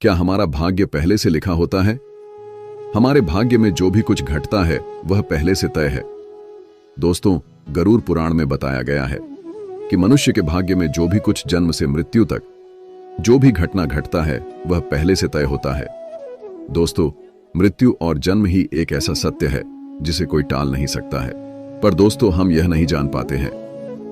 क्या हमारा भाग्य पहले से लिखा होता है? हमारे भाग्य में जो भी कुछ घटता है वह पहले से तय है। दोस्तों, गरुड़ पुराण में बताया गया है कि मनुष्य के भाग्य में जो भी कुछ जन्म से मृत्यु तक जो भी घटना घटता है वह पहले से तय होता है। दोस्तों, मृत्यु और जन्म ही एक ऐसा सत्य है जिसे कोई टाल नहीं सकता है। पर दोस्तों, हम यह नहीं जान पाते हैं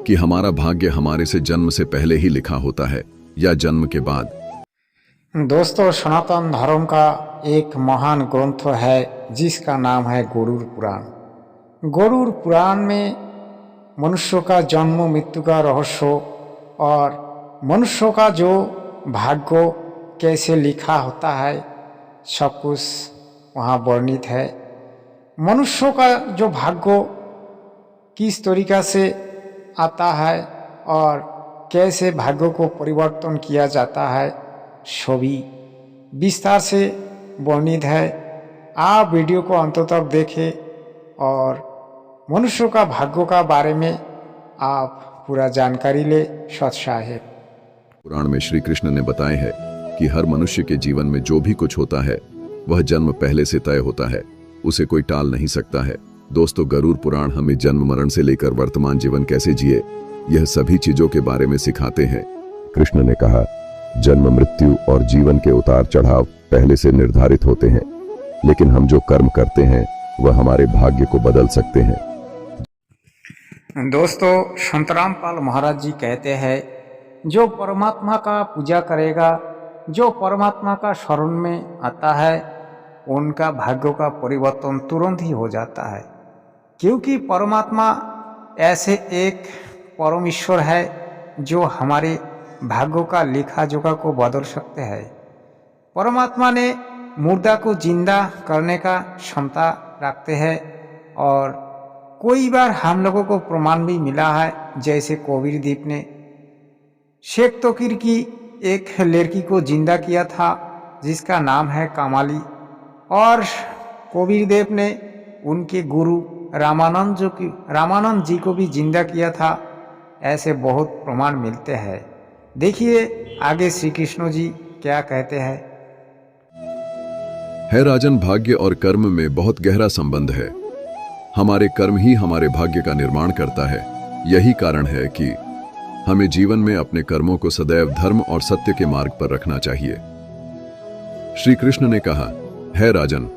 कि हमारा भाग्य हमारे से जन्म से पहले ही लिखा होता है या जन्म के बाद। दोस्तों, सनातन धर्म का एक महान ग्रंथ है जिसका नाम है गरुड़ पुराण। गरुड़ पुराण में मनुष्यों का जन्म मृत्यु का रहस्य और मनुष्यों का जो भाग्य कैसे लिखा होता है सब कुछ वहाँ वर्णित है। मनुष्यों का जो भाग्य किस तरीका से आता है और कैसे भाग्य को परिवर्तन किया जाता है सभी विस्तार से वर्णित है। आप वीडियो को अंत तक देखें और मनुष्यों का भाग्य का बारे में आप पूरा जानकारी ले सत्साह है। पुराण में श्री कृष्ण ने बताया है कि हर मनुष्य के जीवन में जो भी कुछ होता है वह जन्म पहले से तय होता है, उसे कोई टाल नहीं सकता है। दोस्तों, गरुड़ पुराण हमें जन्म मरण से लेकर वर्तमान जीवन कैसे जिए यह सभी चीजों के बारे में सिखाते हैं। कृष्ण ने कहा, जन्म मृत्यु और जीवन के उतार चढ़ाव पहले से निर्धारित होते हैं, लेकिन हम जो कर्म करते हैं वह हमारे भाग्य को बदल सकते हैं। दोस्तों, संत रामपाल महाराज जी कहते हैं, जो परमात्मा का पूजा करेगा, जो परमात्मा का शरण में आता है, उनका भाग्य का परिवर्तन तुरंत ही हो जाता है। क्योंकि परमात्मा ऐसे एक परम ईश्वर है जो हमारे भाग्यों का लेखा जोखा को बदल सकते हैं। परमात्मा ने मुर्दा को जिंदा करने का क्षमता रखते हैं और कई बार हम लोगों को प्रमाण भी मिला है, जैसे कबीर दीप ने शेख तकीर की एक लड़की को जिंदा किया था जिसका नाम है कामाली, और कबीर देव ने उनके गुरु रामानंद जी को भी जिंदा किया था। ऐसे बहुत प्रमाण मिलते हैं। देखिए आगे श्री कृष्ण जी क्या कहते हैं। है राजन, भाग्य और कर्म में बहुत गहरा संबंध है। हमारे कर्म ही हमारे भाग्य का निर्माण करता है। यही कारण है कि हमें जीवन में अपने कर्मों को सदैव धर्म और सत्य के मार्ग पर रखना चाहिए। श्री कृष्ण ने कहा, है राजन,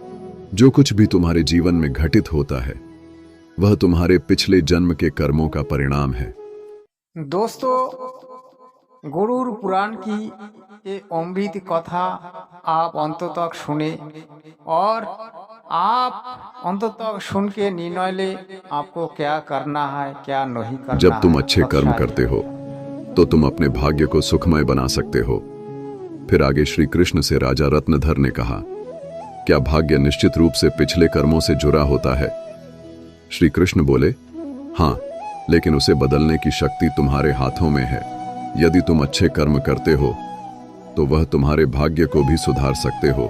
जो कुछ भी तुम्हारे जीवन में घटित होता है वह तुम्हारे पिछले जन्म के कर्मों का परिणाम है। दोस्तों, गरुड़ पुराण की ये अमृत कथा आप अंत तक सुने और आप अंत तक सुन के निर्णय ले आपको क्या करना है क्या नहीं करना। जब तुम अच्छे कर्म करते हो तो तुम अपने भाग्य को सुखमय बना सकते हो। फिर आगे श्री कृष्ण से राजा रत्नधर ने कहा, क्या भाग्य निश्चित रूप से पिछले कर्मों से जुड़ा होता है? श्री कृष्ण बोले, हाँ, लेकिन उसे बदलने की शक्ति तुम्हारे हाथों में है। यदि तुम अच्छे कर्म करते हो तो वह तुम्हारे भाग्य को भी सुधार सकते हो।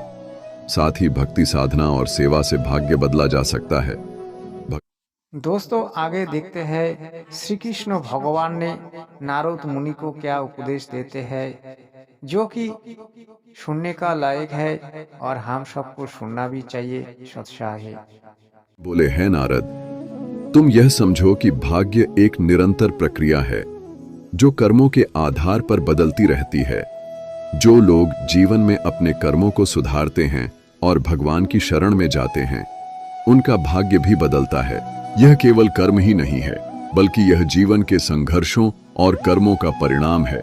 साथ ही भक्ति साधना और सेवा से भाग्य बदला जा सकता है। दोस्तों, आगे देखते हैं श्री कृष्ण भगवान ने नारद मुनि को क्या उपदेश देते हैं जो कि सुनने का लायक है और हम सबको सुनना भी चाहिए। सत्साह है। बोले, है नारद, तुम यह समझो कि भाग्य एक निरंतर प्रक्रिया है जो कर्मों के आधार पर बदलती रहती है। जो लोग जीवन में अपने कर्मों को सुधारते हैं और भगवान की शरण में जाते हैं उनका भाग्य भी बदलता है। यह केवल कर्म ही नहीं है बल्कि यह जीवन के संघर्षों और कर्मों का परिणाम है।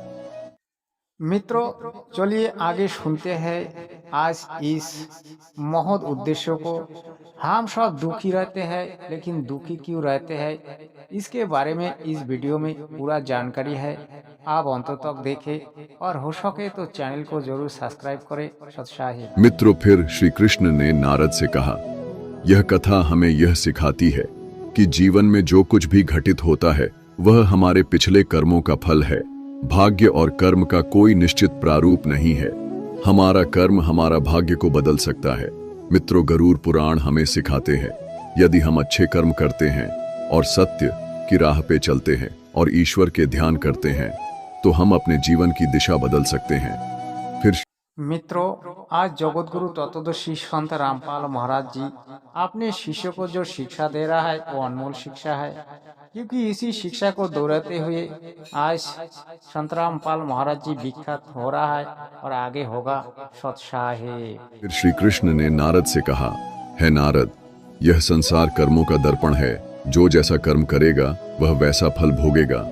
मित्रों, चलिए आगे सुनते हैं आज इस महद उद्देश्य को। हम सब दुखी रहते हैं, लेकिन दुखी क्यों रहते हैं इसके बारे में इस वीडियो में पूरा जानकारी है। आप अंत तक देखें और हो सके तो चैनल को जरूर सब्सक्राइब करें। सत्साह। मित्रों, फिर श्री कृष्ण ने नारद से कहा, यह कथा हमें यह सिखाती है कि जीवन में जो कुछ भी घटित होता है वह हमारे पिछले कर्मों का फल है। भाग्य और कर्म का कोई निश्चित प्रारूप नहीं है। हमारा कर्म हमारा भाग्य को बदल सकता है। मित्रों, गरुड़ पुराण हमें सिखाते हैं, यदि हम अच्छे कर्म करते हैं और सत्य की राह पे चलते हैं और ईश्वर के ध्यान करते हैं तो हम अपने जीवन की दिशा बदल सकते हैं। फिर मित्रों, आज जगतगुरु तत्वदर्शी संत रामपाल महाराज जी अपने शिष्य को जो शिक्षा दे रहा है वो अनमोल शिक्षा है, क्योंकि इसी शिक्षा को दोहराते हुए आज संत रामपाल महाराज जी विख्यात हो रहा है और आगे होगा सत्साहे। फिर श्री कृष्ण ने नारद से कहा, है नारद, यह संसार कर्मों का दर्पण है। जो जैसा कर्म करेगा वह वैसा फल भोगेगा।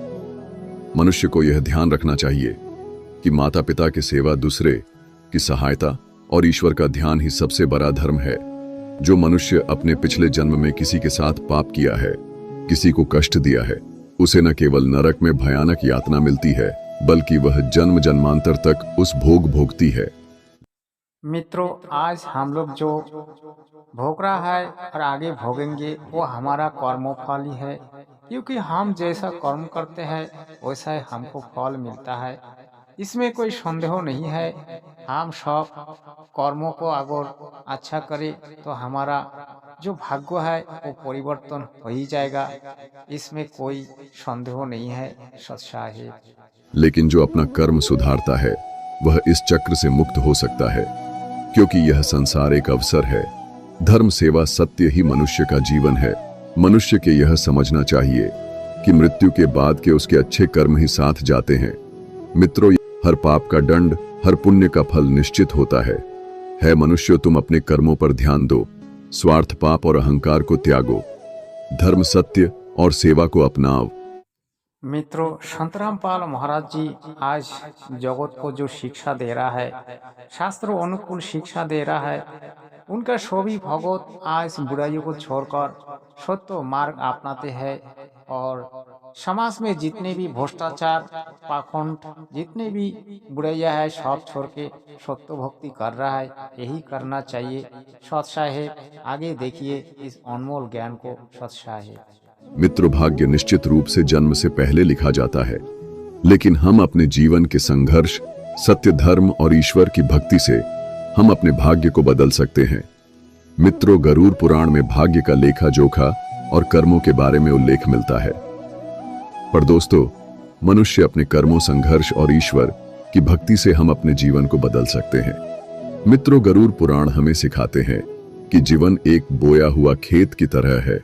मनुष्य को यह ध्यान रखना चाहिए कि माता पिता की सेवा, दूसरे की सहायता और ईश्वर का ध्यान ही सबसे बड़ा धर्म है। जो मनुष्य अपने पिछले जन्म में किसी के साथ पाप किया है, किसी को कष्ट दिया है, उसे न केवल नरक में भयानक यातना मिलती है, बल्कि वह जन्म जन्मांतर तक उस भोग भोगती है। मित्रों, आज हम लोग जो भोग रहा है और आगे भोगेंगे वो हमारा कर्मफल ही है, क्योंकि हम जैसा कर्म करते हैं वैसा ही हमको फल मिलता है। इसमें कोई संदेह नहीं है। हम सब कर्मों को अगर अच्छा करें तो हमारा जो भाग्य है वो परिवर्तन हो ही जाएगा। इसमें कोई संदेह नहीं है। सत्साहे। लेकिन जो अपना कर्म सुधारता है वह इस चक्र से मुक्त हो सकता है, क्योंकि यह संसार एक अवसर है। धर्म, सेवा, सत्य ही मनुष्य का जीवन है। मनुष्य के यह समझना चाहिए कि मृत्यु के बाद के उसके अच्छे कर्म ही साथ जाते हैं। मित्रों, हर पाप का दंड, हर पुण्य का फल निश्चित होता है मनुष्य, तुम अपने कर्मों पर ध्यान दो, स्वार्थ, पाप और अहंकार को त्यागो, धर्म, सत्य और सेवा को अपनाओ। मित्रों, संत रामपाल महाराज जी आज जगत को जो शिक्षा दे रहा है, शास्त्रों अनुकूल शिक्षा दे रहा है, उनका सभी भगवत आज बुराइयों को छोड़कर सत्य मार्ग अपनाते हैं और समाज में जितने भी भ्रष्टाचार, पाखंड, जितने भी बुराइयां है सब छोड़ के सत्य भक्ति कर रहा है। यही करना चाहिए। सत्साहे। आगे देखिए इस अनमोल ज्ञान को। सत्साहे। मित्रों, भाग्य निश्चित रूप से जन्म से पहले लिखा जाता है, लेकिन हम अपने जीवन के संघर्ष, सत्य, धर्म और ईश्वर की भक्ति से हम अपने भाग्य को बदल सकते हैं। मित्रों, गरुड़ पुराण में भाग्य का लेखा जोखा और कर्मों के बारे में उल्लेख मिलता है। पर दोस्तों, मनुष्य अपने कर्मों, संघर्ष और ईश्वर की भक्ति से हम अपने जीवन को बदल सकते हैं। मित्रों, गरुड़ पुराण हमें सिखाते हैं कि जीवन एक बोया हुआ खेत की तरह है।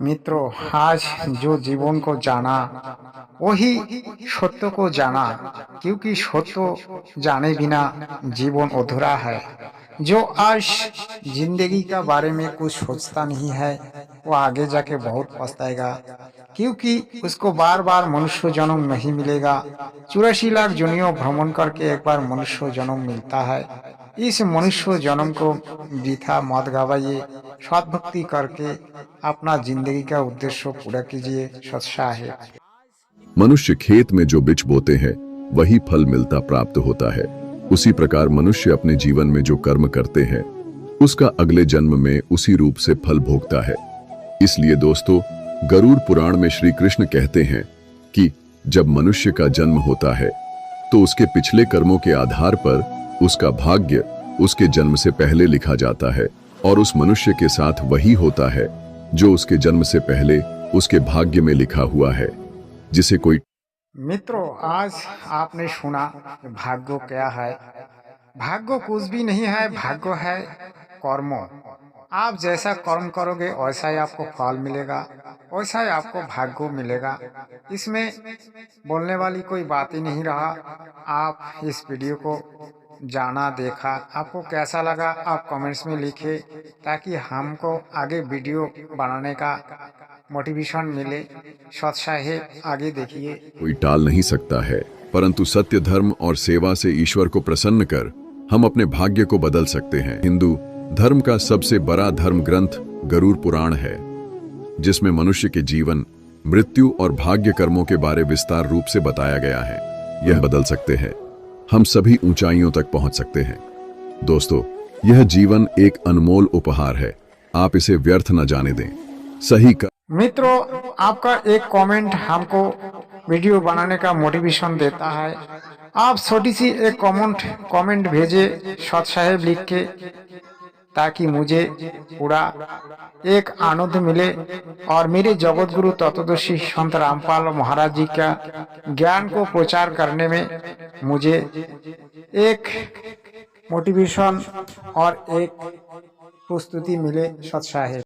मित्रों, आज जो जीवन को जाना वही सत्य को जाना, क्योंकि सत्य जाने बिना जीवन अधूरा है। जो आज जिंदगी का बारे में कुछ सोचता नहीं है वो आगे जाके बहुत पछताएगा, क्योंकि उसको बार बार मनुष्य जन्म नहीं मिलेगा। 84 लाख दुनिया भ्रमण करके एक बार मनुष्य जन्म मिलता है। इस मनुष्य जन्म को वृथा मत गवाइए, सद्भक्ति करके अपना जिंदगी का उद्देश्य पूरा कीजिए। सत्साहे। मनुष्य खेत में जो बीज बोते हैं वही फल मिलता प्राप्त होता है। उसी प्रकार मनुष्य अपने जीवन में जो कर्म करते हैं उसका अगले जन्म में उसी रूप से फल भोगता है। इसलिए दोस्तों, गरुड़ पुराण में श्री कृष्ण कहते हैं कि जब मनुष्य का जन्म होता है तो उसके पिछले कर्मों के आधार पर उसका भाग्य उसके जन्म से पहले लिखा जाता है, और उस मनुष्य के साथ वही होता है जो उसके जन्म से पहले उसके भाग्य में लिखा हुआ है, जिसे कोई। मित्रों, आज आपने सुना भाग्य क्या है। भाग्य कुछ भी नहीं है। भाग्य है कर्म। आप जैसा कर्म करोगे वैसा ही आपको फल मिलेगा, वैसा ही आपको भाग्य मिलेगा। इसमें बोलने वाली कोई बात ही नहीं रहा। आप इस वीडियो को जाना, देखा, आपको कैसा लगा आप कमेंट्स में लिखे, ताकि हमको आगे वीडियो बनाने का मोटिवेशन मिले। सत्साहे। आगे देखिए। कोई टाल नहीं सकता है, परंतु सत्य, धर्म और सेवा से ईश्वर को प्रसन्न कर हम अपने भाग्य को बदल सकते हैं। हिंदू धर्म का सबसे बड़ा धर्म ग्रंथ गरुड़ पुराण है, जिसमें मनुष्य के जीवन, मृत्यु और भाग्य कर्मों के बारे विस्तार रूप से बताया गया है। यह बदल सकते हैं, हम सभी ऊंचाइयों तक पहुंच सकते हैं। दोस्तों, यह जीवन एक अनमोल उपहार है, आप इसे व्यर्थ न जाने दें। सही का। मित्रों, आपका एक कमेंट हमको वीडियो बनाने का मोटिवेशन देता है। आप छोटी सी एक कमेंट भेजे सत्साहे लिख के, ताकि मुझे पूरा एक आनंद मिले और मेरे जगत गुरु तत्वदर्शी संत रामपाल महाराज जी का ज्ञान को प्रचार करने में मुझे एक मोटिवेशन और एक प्रस्तुति मिले। सत साहेब।